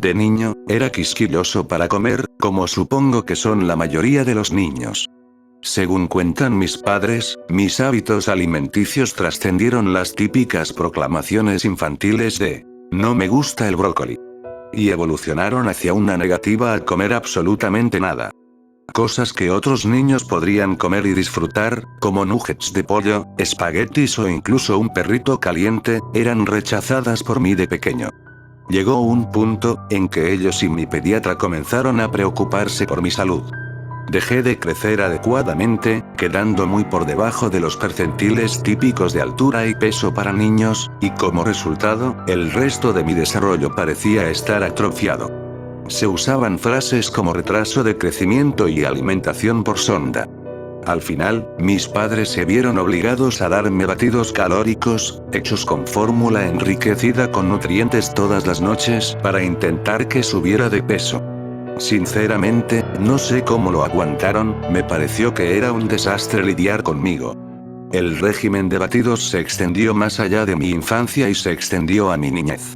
De niño, era quisquilloso para comer, como supongo que son la mayoría de los niños. Según cuentan mis padres, mis hábitos alimenticios trascendieron las típicas proclamaciones infantiles de "no me gusta el brócoli", y evolucionaron hacia una negativa a comer absolutamente nada. Cosas que otros niños podrían comer y disfrutar, como nuggets de pollo, espaguetis o incluso un perrito caliente, eran rechazadas por mí de pequeño. Llegó un punto en que ellos y mi pediatra comenzaron a preocuparse por mi salud. Dejé de crecer adecuadamente, quedando muy por debajo de los percentiles típicos de altura y peso para niños, y como resultado, el resto de mi desarrollo parecía estar atrofiado. Se usaban frases como retraso de crecimiento y alimentación por sonda. Al final, mis padres se vieron obligados a darme batidos calóricos, hechos con fórmula enriquecida con nutrientes todas las noches, para intentar que subiera de peso. Sinceramente, no sé cómo lo aguantaron, me pareció que era un desastre lidiar conmigo. El régimen de batidos se extendió más allá de mi infancia y se extendió a mi niñez.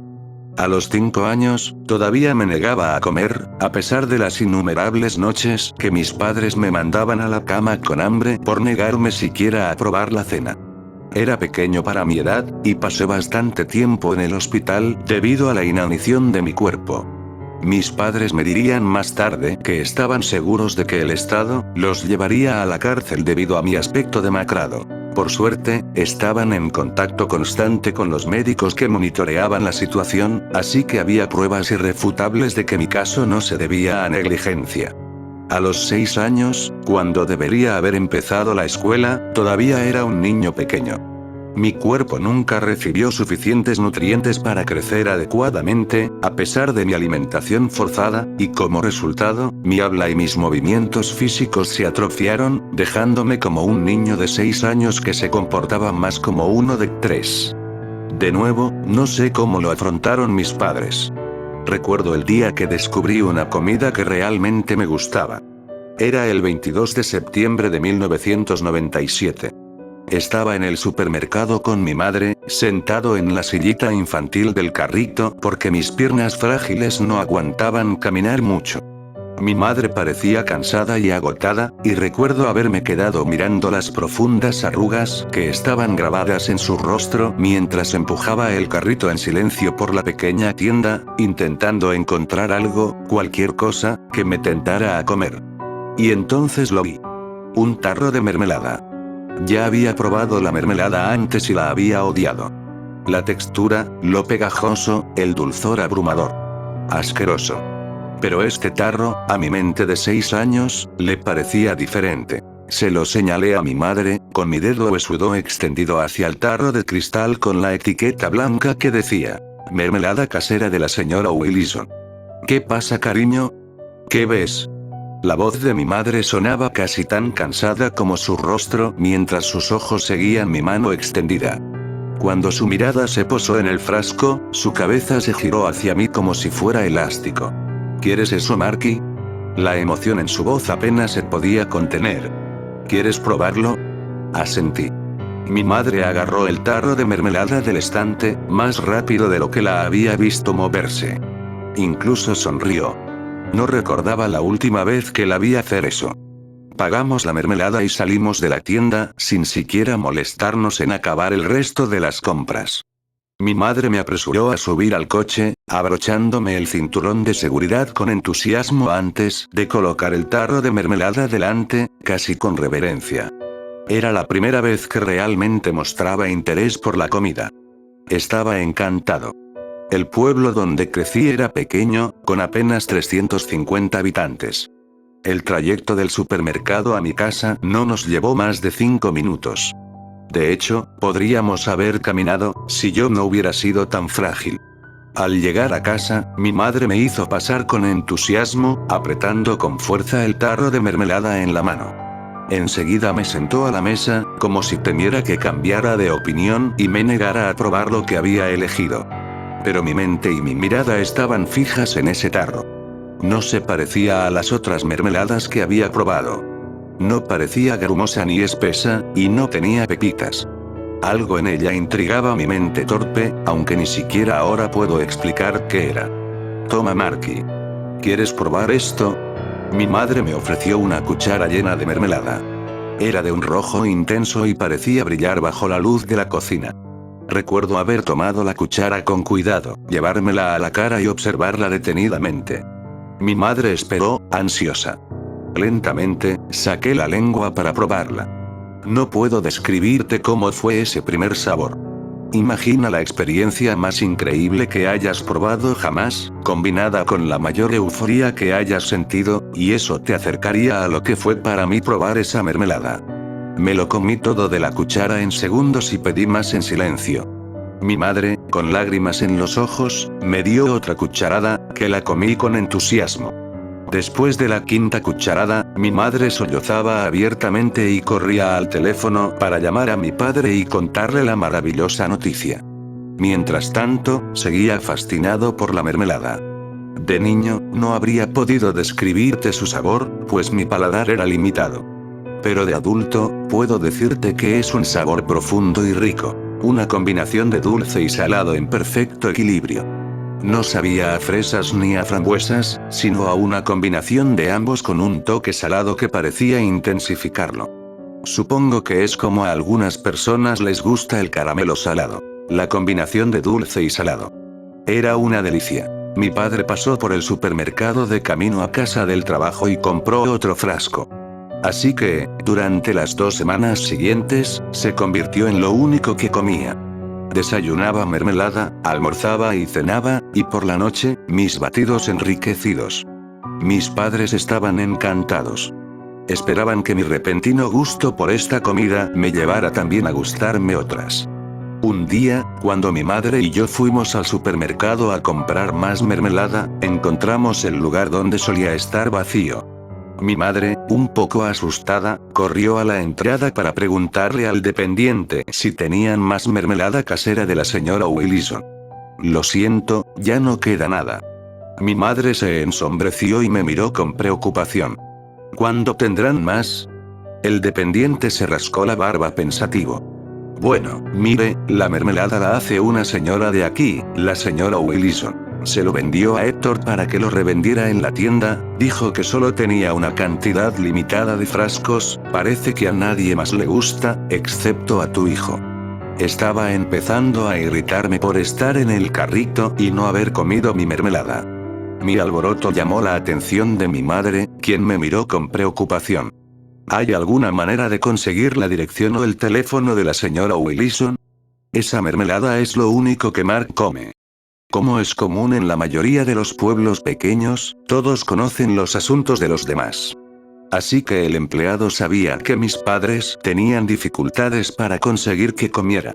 A los 5 años, todavía me negaba a comer, a pesar de las innumerables noches que mis padres me mandaban a la cama con hambre por negarme siquiera a probar la cena. Era pequeño para mi edad, y pasé bastante tiempo en el hospital debido a la inanición de mi cuerpo. Mis padres me dirían más tarde que estaban seguros de que el Estado los llevaría a la cárcel debido a mi aspecto demacrado. Por suerte, estaban en contacto constante con los médicos que monitoreaban la situación, así que había pruebas irrefutables de que mi caso no se debía a negligencia. A los 6 años, cuando debería haber empezado la escuela, todavía era un niño pequeño. Mi cuerpo nunca recibió suficientes nutrientes para crecer adecuadamente, a pesar de mi alimentación forzada, y como resultado, mi habla y mis movimientos físicos se atrofiaron, dejándome como un niño de 6 años que se comportaba más como uno de 3. De nuevo, no sé cómo lo afrontaron mis padres. Recuerdo el día que descubrí una comida que realmente me gustaba. Era el 22 de septiembre de 1997. Estaba en el supermercado con mi madre, sentado en la sillita infantil del carrito porque mis piernas frágiles no aguantaban caminar mucho. Mi madre parecía cansada y agotada, y recuerdo haberme quedado mirando las profundas arrugas que estaban grabadas en su rostro mientras empujaba el carrito en silencio por la pequeña tienda, intentando encontrar algo, cualquier cosa, que me tentara a comer. Y entonces lo vi. Un tarro de mermelada. Ya había probado la mermelada antes y la había odiado. La textura, lo pegajoso, el dulzor abrumador. Asqueroso. Pero este tarro, a mi mente de 6 años, le parecía diferente. Se lo señalé a mi madre, con mi dedo huesudo extendido hacia el tarro de cristal con la etiqueta blanca que decía: mermelada casera de la señora Willison. ¿Qué pasa, cariño? ¿Qué ves? La voz de mi madre sonaba casi tan cansada como su rostro mientras sus ojos seguían mi mano extendida. Cuando su mirada se posó en el frasco, su cabeza se giró hacia mí como si fuera elástico. ¿Quieres eso, Marky? La emoción en su voz apenas se podía contener. ¿Quieres probarlo? Asentí. Mi madre agarró el tarro de mermelada del estante, más rápido de lo que la había visto moverse. Incluso sonrió. No recordaba la última vez que la vi hacer eso. Pagamos la mermelada y salimos de la tienda, sin siquiera molestarnos en acabar el resto de las compras. Mi madre me apresuró a subir al coche, abrochándome el cinturón de seguridad con entusiasmo antes de colocar el tarro de mermelada delante, casi con reverencia. Era la primera vez que realmente mostraba interés por la comida. Estaba encantado. El pueblo donde crecí era pequeño, con apenas 350 habitantes. El trayecto del supermercado a mi casa no nos llevó más de 5 minutos. De hecho, podríamos haber caminado, si yo no hubiera sido tan frágil. Al llegar a casa, mi madre me hizo pasar con entusiasmo, apretando con fuerza el tarro de mermelada en la mano. Enseguida me sentó a la mesa, como si temiera que cambiara de opinión y me negara a probar lo que había elegido. Pero mi mente y mi mirada estaban fijas en ese tarro. No se parecía a las otras mermeladas que había probado. No parecía grumosa ni espesa, y no tenía pepitas. Algo en ella intrigaba mi mente torpe, aunque ni siquiera ahora puedo explicar qué era. Toma, Marky. ¿Quieres probar esto? Mi madre me ofreció una cuchara llena de mermelada. Era de un rojo intenso y parecía brillar bajo la luz de la cocina. Recuerdo haber tomado la cuchara con cuidado, llevármela a la cara y observarla detenidamente. Mi madre esperó, ansiosa. Lentamente, saqué la lengua para probarla. No puedo describirte cómo fue ese primer sabor. Imagina la experiencia más increíble que hayas probado jamás, combinada con la mayor euforía que hayas sentido, y eso te acercaría a lo que fue para mí probar esa mermelada. Me lo comí todo de la cuchara en segundos y pedí más en silencio. Mi madre, con lágrimas en los ojos, me dio otra cucharada, que la comí con entusiasmo. Después de la quinta cucharada, mi madre sollozaba abiertamente y corría al teléfono para llamar a mi padre y contarle la maravillosa noticia. Mientras tanto, seguía fascinado por la mermelada. De niño, no habría podido describirte su sabor, pues mi paladar era limitado. Pero de adulto, puedo decirte que es un sabor profundo y rico. Una combinación de dulce y salado en perfecto equilibrio. No sabía a fresas ni a frambuesas, sino a una combinación de ambos con un toque salado que parecía intensificarlo. Supongo que es como a algunas personas les gusta el caramelo salado. La combinación de dulce y salado. Era una delicia. Mi padre pasó por el supermercado de camino a casa del trabajo y compró otro frasco. Así que, durante las 2 semanas siguientes, se convirtió en lo único que comía. Desayunaba mermelada, almorzaba y cenaba, y por la noche, mis batidos enriquecidos. Mis padres estaban encantados. Esperaban que mi repentino gusto por esta comida me llevara también a gustarme otras. Un día, cuando mi madre y yo fuimos al supermercado a comprar más mermelada, encontramos el lugar donde solía estar vacío. Mi madre, un poco asustada, corrió a la entrada para preguntarle al dependiente si tenían más mermelada casera de la señora Willison. Lo siento, ya no queda nada. Mi madre se ensombreció y me miró con preocupación. ¿Cuándo tendrán más? El dependiente se rascó la barba pensativo. Bueno, mire, la mermelada la hace una señora de aquí, la señora Willison. Se lo vendió a Héctor para que lo revendiera en la tienda, dijo que solo tenía una cantidad limitada de frascos, parece que a nadie más le gusta, excepto a tu hijo. Estaba empezando a irritarme por estar en el carrito y no haber comido mi mermelada. Mi alboroto llamó la atención de mi madre, quien me miró con preocupación. ¿Hay alguna manera de conseguir la dirección o el teléfono de la señora Willison? Esa mermelada es lo único que Mark come. Como es común en la mayoría de los pueblos pequeños, todos conocen los asuntos de los demás. Así que el empleado sabía que mis padres tenían dificultades para conseguir que comiera.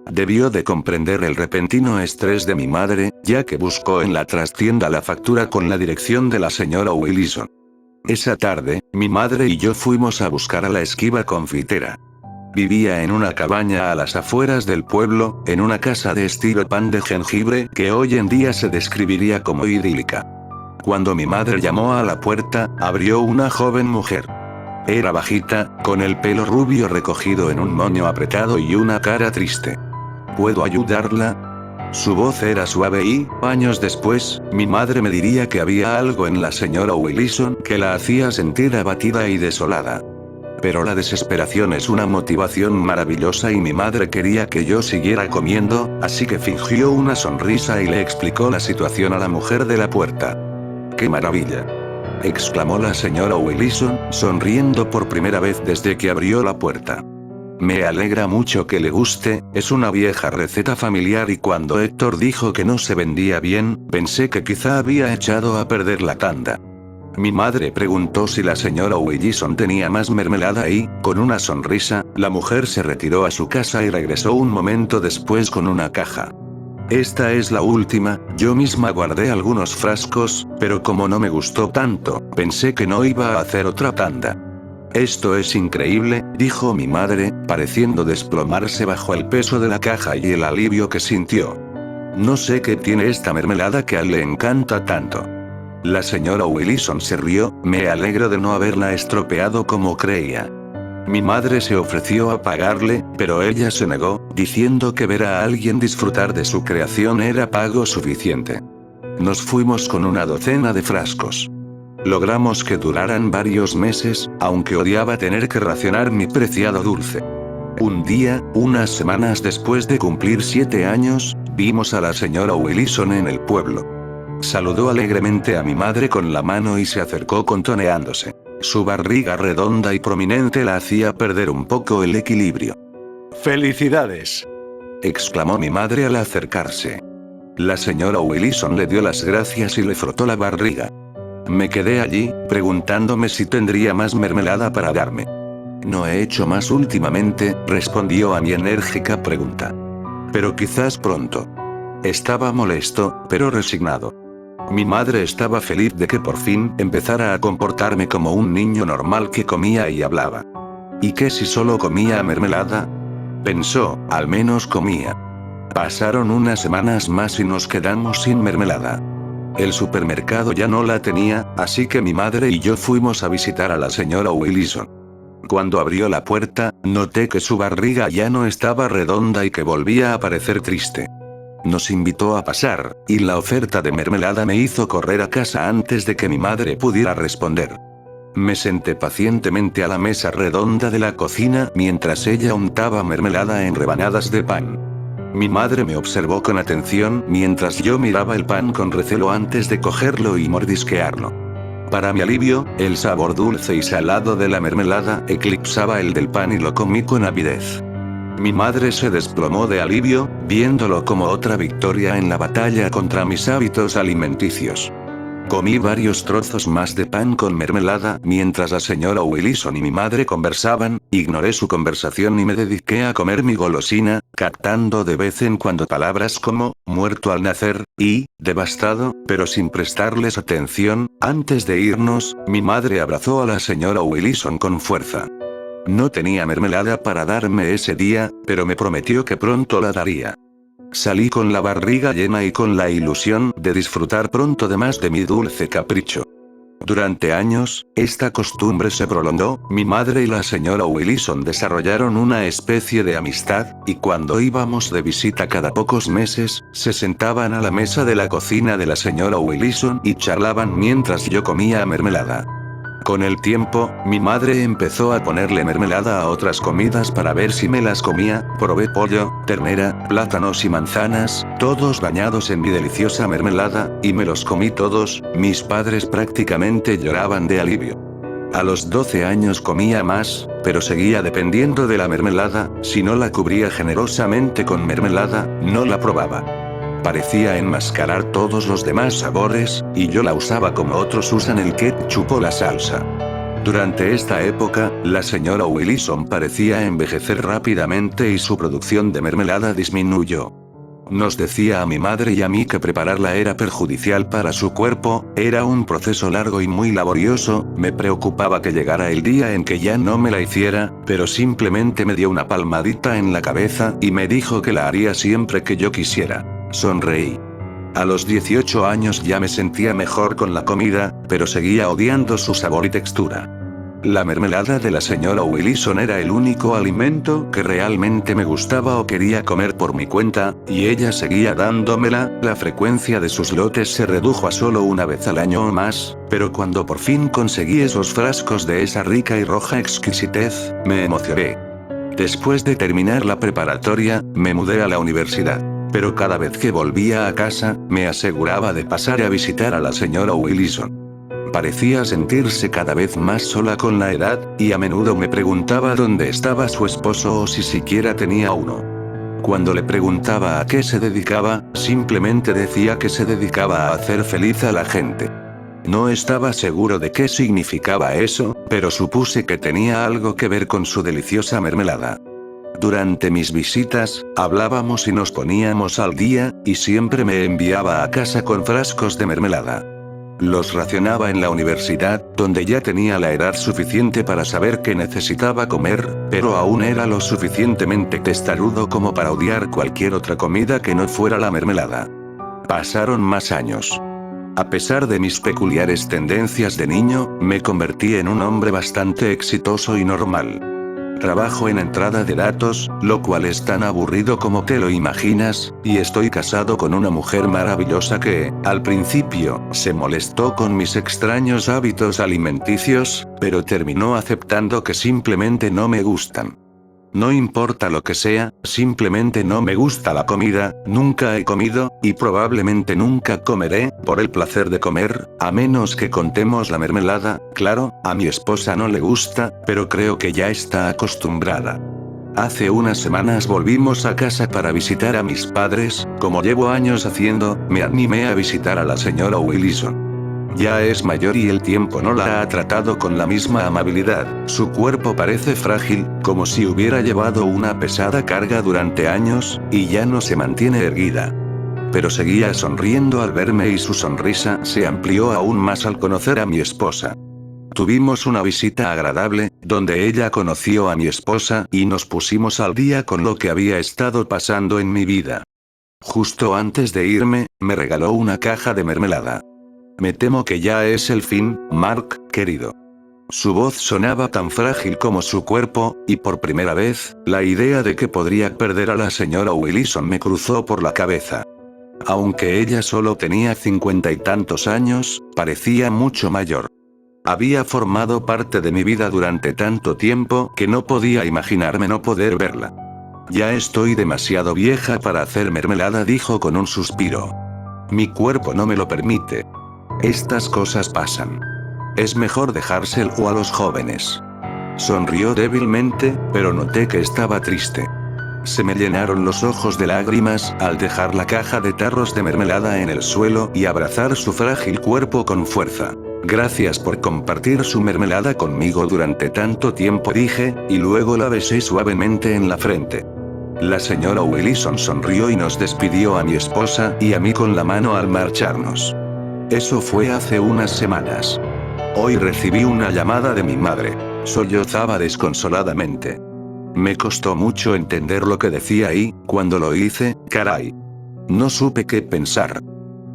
Debió de comprender el repentino estrés de mi madre, ya que buscó en la trastienda la factura con la dirección de la señora Willison. Esa tarde, mi madre y yo fuimos a buscar a la esquiva confitera. Vivía en una cabaña a las afueras del pueblo, en una casa de estilo pan de jengibre que hoy en día se describiría como idílica. Cuando mi madre llamó a la puerta, abrió una joven mujer. Era bajita, con el pelo rubio recogido en un moño apretado y una cara triste. ¿Puedo ayudarla? Su voz era suave y, años después, mi madre me diría que había algo en la señora Willison que la hacía sentir abatida y desolada. Pero la desesperación es una motivación maravillosa y mi madre quería que yo siguiera comiendo, así que fingió una sonrisa y le explicó la situación a la mujer de la puerta. ¡Qué maravilla!, exclamó la señora Willison, sonriendo por primera vez desde que abrió la puerta. Me alegra mucho que le guste, es una vieja receta familiar y cuando Héctor dijo que no se vendía bien, pensé que quizá había echado a perder la tanda. Mi madre preguntó si la señora Willison tenía más mermelada y, con una sonrisa, la mujer se retiró a su casa y regresó un momento después con una caja. Esta es la última, yo misma guardé algunos frascos, pero como no me gustó tanto, pensé que no iba a hacer otra tanda. Esto es increíble, dijo mi madre, pareciendo desplomarse bajo el peso de la caja y el alivio que sintió. No sé qué tiene esta mermelada que a él le encanta tanto. La señora Willison se rió, me alegro de no haberla estropeado como creía. Mi madre se ofreció a pagarle, pero ella se negó, diciendo que ver a alguien disfrutar de su creación era pago suficiente. Nos fuimos con una docena de frascos. Logramos que duraran varios meses, aunque odiaba tener que racionar mi preciado dulce. Un día, unas semanas después de cumplir 7 años, vimos a la señora Willison en el pueblo. Saludó alegremente a mi madre con la mano y se acercó contoneándose. Su barriga redonda y prominente la hacía perder un poco el equilibrio. ¡Felicidades!, exclamó mi madre al acercarse. La señora Willison le dio las gracias y le frotó la barriga. Me quedé allí, preguntándome si tendría más mermelada para darme. No he hecho más últimamente, respondió a mi enérgica pregunta. Pero quizás pronto. Estaba molesto, pero resignado. Mi madre estaba feliz de que por fin empezara a comportarme como un niño normal que comía y hablaba. ¿Y qué si solo comía mermelada? Pensó, al menos comía. Pasaron unas semanas más y nos quedamos sin mermelada. El supermercado ya no la tenía, así que mi madre y yo fuimos a visitar a la señora Willison. Cuando abrió la puerta, noté que su barriga ya no estaba redonda y que volvía a parecer triste. Nos invitó a pasar, y la oferta de mermelada me hizo correr a casa antes de que mi madre pudiera responder. Me senté pacientemente a la mesa redonda de la cocina mientras ella untaba mermelada en rebanadas de pan. Mi madre me observó con atención mientras yo miraba el pan con recelo antes de cogerlo y mordisquearlo. Para mi alivio, el sabor dulce y salado de la mermelada eclipsaba el del pan y lo comí con avidez. Mi madre se desplomó de alivio, viéndolo como otra victoria en la batalla contra mis hábitos alimenticios. Comí varios trozos más de pan con mermelada mientras la señora Willison y mi madre conversaban, ignoré su conversación y me dediqué a comer mi golosina, captando de vez en cuando palabras como, muerto al nacer, y, devastado, pero sin prestarles atención. Antes de irnos, mi madre abrazó a la señora Willison con fuerza. No tenía mermelada para darme ese día, pero me prometió que pronto la daría. Salí con la barriga llena y con la ilusión de disfrutar pronto de más de mi dulce capricho. Durante años, esta costumbre se prolongó, mi madre y la señora Willison desarrollaron una especie de amistad, y cuando íbamos de visita cada pocos meses, se sentaban a la mesa de la cocina de la señora Willison y charlaban mientras yo comía mermelada. Con el tiempo, mi madre empezó a ponerle mermelada a otras comidas para ver si me las comía. Probé pollo, ternera, plátanos y manzanas, todos bañados en mi deliciosa mermelada, y me los comí todos. Mis padres prácticamente lloraban de alivio. A los 12 años comía más, pero seguía dependiendo de la mermelada. Si no la cubría generosamente con mermelada, no la probaba. Parecía enmascarar todos los demás sabores, y yo la usaba como otros usan el ketchup o la salsa. Durante esta época, la señora Willison parecía envejecer rápidamente y su producción de mermelada disminuyó. Nos decía a mi madre y a mí que prepararla era perjudicial para su cuerpo, era un proceso largo y muy laborioso. Me preocupaba que llegara el día en que ya no me la hiciera, pero simplemente me dio una palmadita en la cabeza y me dijo que la haría siempre que yo quisiera. Sonreí. A los 18 años ya me sentía mejor con la comida, pero seguía odiando su sabor y textura. La mermelada de la señora Willison era el único alimento que realmente me gustaba o quería comer por mi cuenta, y ella seguía dándomela. La frecuencia de sus lotes se redujo a solo una vez al año o más, pero cuando por fin conseguí esos frascos de esa rica y roja exquisitez, me emocioné. Después de terminar la preparatoria, me mudé a la universidad. Pero cada vez que volvía a casa, me aseguraba de pasar a visitar a la señora Willison. Parecía sentirse cada vez más sola con la edad, y a menudo me preguntaba dónde estaba su esposo o si siquiera tenía uno. Cuando le preguntaba a qué se dedicaba, simplemente decía que se dedicaba a hacer feliz a la gente. No estaba seguro de qué significaba eso, pero supuse que tenía algo que ver con su deliciosa mermelada. Durante mis visitas, hablábamos y nos poníamos al día, y siempre me enviaba a casa con frascos de mermelada. Los racionaba en la universidad, donde ya tenía la edad suficiente para saber que necesitaba comer, pero aún era lo suficientemente testarudo como para odiar cualquier otra comida que no fuera la mermelada. Pasaron más años. A pesar de mis peculiares tendencias de niño, me convertí en un hombre bastante exitoso y normal. Trabajo en entrada de datos, lo cual es tan aburrido como te lo imaginas, y estoy casado con una mujer maravillosa que, al principio, se molestó con mis extraños hábitos alimenticios, pero terminó aceptando que simplemente no me gustan. No importa lo que sea, simplemente no me gusta la comida, nunca he comido, y probablemente nunca comeré, por el placer de comer, a menos que contemos la mermelada. Claro, a mi esposa no le gusta, pero creo que ya está acostumbrada. Hace unas semanas volvimos a casa para visitar a mis padres, como llevo años haciendo, me animé a visitar a la señora Willison. Ya es mayor y el tiempo no la ha tratado con la misma amabilidad, su cuerpo parece frágil, como si hubiera llevado una pesada carga durante años, y ya no se mantiene erguida. Pero seguía sonriendo al verme y su sonrisa se amplió aún más al conocer a mi esposa. Tuvimos una visita agradable, donde ella conoció a mi esposa y nos pusimos al día con lo que había estado pasando en mi vida. Justo antes de irme, me regaló una caja de mermelada. Me temo que ya es el fin, Mark, querido. Su voz sonaba tan frágil como su cuerpo, y por primera vez, la idea de que podría perder a la señora Willison me cruzó por la cabeza. Aunque ella solo tenía 50 y tantos años, parecía mucho mayor. Había formado parte de mi vida durante tanto tiempo que no podía imaginarme no poder verla. Ya estoy demasiado vieja para hacer mermelada, dijo con un suspiro. Mi cuerpo no me lo permite. Estas cosas pasan. Es mejor dejárselo a los jóvenes. Sonrió débilmente, pero noté que estaba triste. Se me llenaron los ojos de lágrimas al dejar la caja de tarros de mermelada en el suelo y abrazar su frágil cuerpo con fuerza. Gracias por compartir su mermelada conmigo durante tanto tiempo, dije, y luego la besé suavemente en la frente. La señora Willison sonrió y nos despidió a mi esposa y a mí con la mano al marcharnos. Eso fue hace unas semanas. Hoy recibí una llamada de mi madre. Sollozaba desconsoladamente. Me costó mucho entender lo que decía y, cuando lo hice, caray. No supe qué pensar.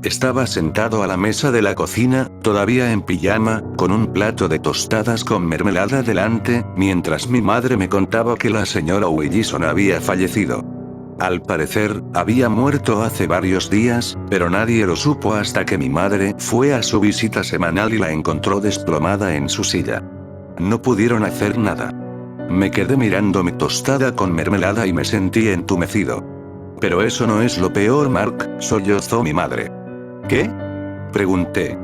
Estaba sentado a la mesa de la cocina, todavía en pijama, con un plato de tostadas con mermelada delante, mientras mi madre me contaba que la señora Willison había fallecido. Al parecer, había muerto hace varios días, pero nadie lo supo hasta que mi madre fue a su visita semanal y la encontró desplomada en su silla. No pudieron hacer nada. Me quedé mirando mi tostada con mermelada y me sentí entumecido. Pero eso no es lo peor, Mark, sollozó mi madre. ¿Qué? Pregunté.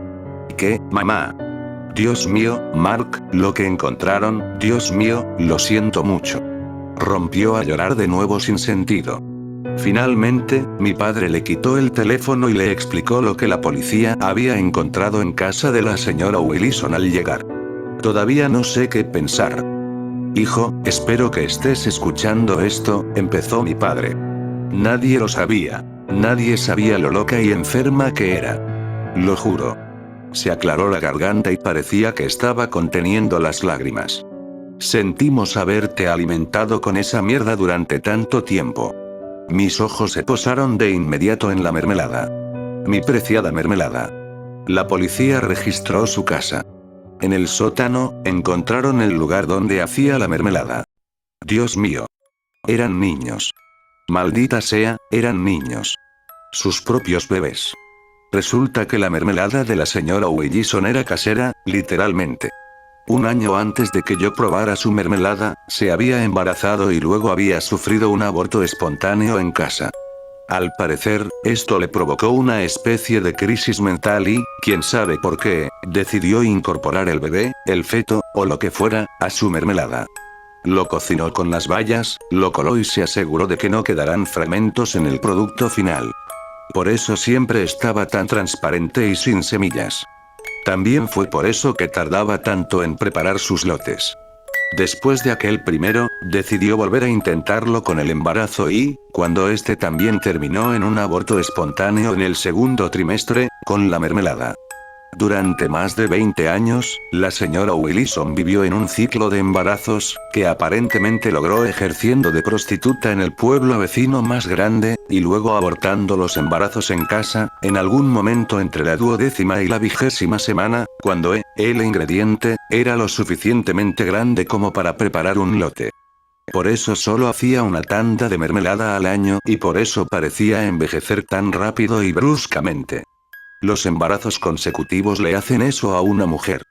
¿Qué, mamá? Dios mío, Mark, lo que encontraron, Dios mío, lo siento mucho. Rompió a llorar de nuevo sin sentido. Finalmente, mi padre le quitó el teléfono y le explicó lo que la policía había encontrado en casa de la señora Willison al llegar. Todavía no sé qué pensar. Hijo, espero que estés escuchando esto, empezó mi padre. Nadie lo sabía. Nadie sabía lo loca y enferma que era. Lo juro. Se aclaró la garganta y parecía que estaba conteniendo las lágrimas. Sentimos haberte alimentado con esa mierda durante tanto tiempo. Mis ojos se posaron de inmediato en la mermelada. Mi preciada mermelada. La policía registró su casa. En el sótano, encontraron el lugar donde hacía la mermelada. Dios mío. Eran niños. Maldita sea, eran niños. Sus propios bebés. Resulta que la mermelada de la señora Willison era casera, literalmente. Un año antes de que yo probara su mermelada, se había embarazado y luego había sufrido un aborto espontáneo en casa. Al parecer, esto le provocó una especie de crisis mental y, quién sabe por qué, decidió incorporar el bebé, el feto, o lo que fuera, a su mermelada. Lo cocinó con las bayas, lo coló y se aseguró de que no quedaran fragmentos en el producto final. Por eso siempre estaba tan transparente y sin semillas. También fue por eso que tardaba tanto en preparar sus lotes. Después de aquel primero, decidió volver a intentarlo con el embarazo y, cuando este también terminó en un aborto espontáneo en el segundo trimestre, con la mermelada. Durante más de 20 años, la señora Willison vivió en un ciclo de embarazos, que aparentemente logró ejerciendo de prostituta en el pueblo vecino más grande, y luego abortando los embarazos en casa, en algún momento entre la 12ª y la 20ª semana, cuando el ingrediente era lo suficientemente grande como para preparar un lote. Por eso solo hacía una tanda de mermelada al año y por eso parecía envejecer tan rápido y bruscamente. Los embarazos consecutivos le hacen eso a una mujer.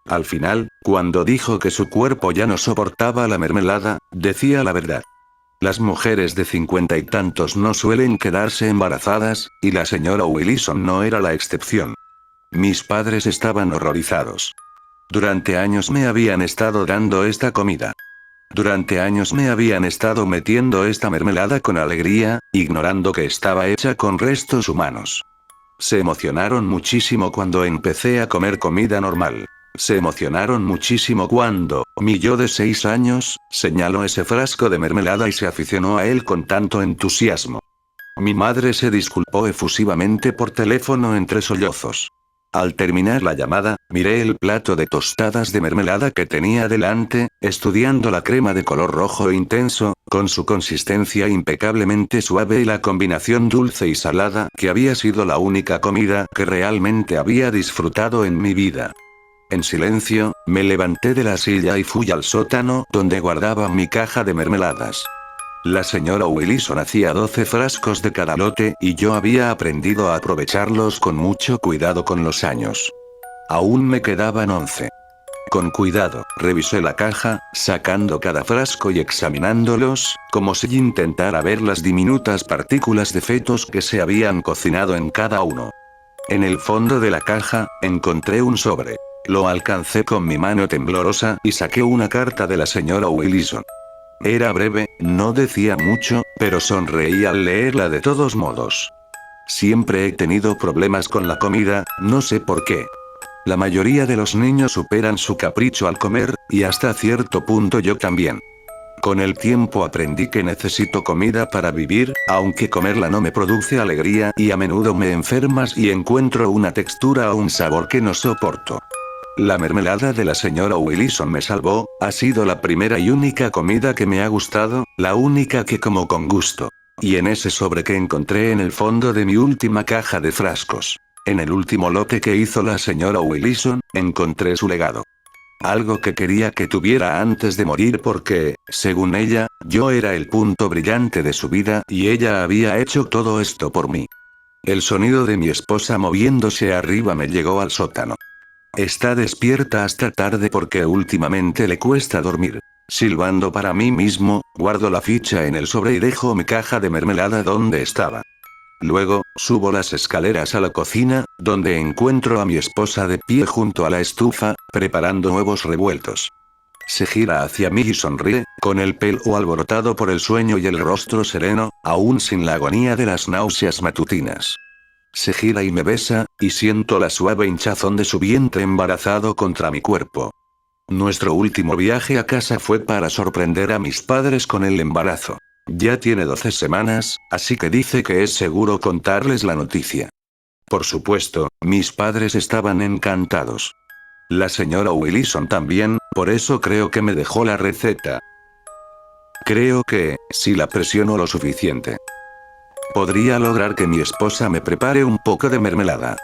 Al final, cuando dijo que su cuerpo ya no soportaba la mermelada, decía la verdad. Las mujeres de 50 y tantos no suelen quedarse embarazadas, y la señora Willison no era la excepción. Mis padres estaban horrorizados. Durante años me habían estado dando esta comida. Durante años me habían estado metiendo esta mermelada con alegría, ignorando que estaba hecha con restos humanos. Se emocionaron muchísimo cuando empecé a comer comida normal. Se emocionaron muchísimo cuando, mi yo de 6 años, señaló ese frasco de mermelada y se aficionó a él con tanto entusiasmo. Mi madre se disculpó efusivamente por teléfono entre sollozos. Al terminar la llamada, miré el plato de tostadas de mermelada que tenía delante, estudiando la crema de color rojo intenso, con su consistencia impecablemente suave y la combinación dulce y salada que había sido la única comida que realmente había disfrutado en mi vida. En silencio, me levanté de la silla y fui al sótano donde guardaba mi caja de mermeladas. La señora Willison hacía 12 frascos de cada lote y yo había aprendido a aprovecharlos con mucho cuidado con los años. Aún me quedaban 11. Con cuidado, revisé la caja, sacando cada frasco y examinándolos, como si intentara ver las diminutas partículas de fetos que se habían cocinado en cada uno. En el fondo de la caja, encontré un sobre. Lo alcancé con mi mano temblorosa y saqué una carta de la señora Willison. Era breve, no decía mucho, pero sonreí al leerla de todos modos. Siempre he tenido problemas con la comida, no sé por qué. La mayoría de los niños superan su capricho al comer, y hasta cierto punto yo también. Con el tiempo aprendí que necesito comida para vivir, aunque comerla no me produce alegría y a menudo me enfermas y encuentro una textura o un sabor que no soporto. La mermelada de la señora Willison me salvó, ha sido la primera y única comida que me ha gustado, la única que como con gusto. Y en ese sobre que encontré en el fondo de mi última caja de frascos. En el último lote que hizo la señora Willison, encontré su legado. Algo que quería que tuviera antes de morir porque, según ella, yo era el punto brillante de su vida y ella había hecho todo esto por mí. El sonido de mi esposa moviéndose arriba me llegó al sótano. Está despierta hasta tarde porque últimamente le cuesta dormir. Silbando para mí mismo, guardo la ficha en el sobre y dejo mi caja de mermelada donde estaba. Luego, subo las escaleras a la cocina, donde encuentro a mi esposa de pie junto a la estufa, preparando huevos revueltos. Se gira hacia mí y sonríe, con el pelo alborotado por el sueño y el rostro sereno, aún sin la agonía de las náuseas matutinas. Se gira y me besa, y siento la suave hinchazón de su vientre embarazado contra mi cuerpo. Nuestro último viaje a casa fue para sorprender a mis padres con el embarazo. Ya tiene 12 semanas, así que dice que es seguro contarles la noticia. Por supuesto, mis padres estaban encantados. La señora Willison también, por eso creo que me dejó la receta. Creo que, si la presiono lo suficiente, podría lograr que mi esposa me prepare un poco de mermelada.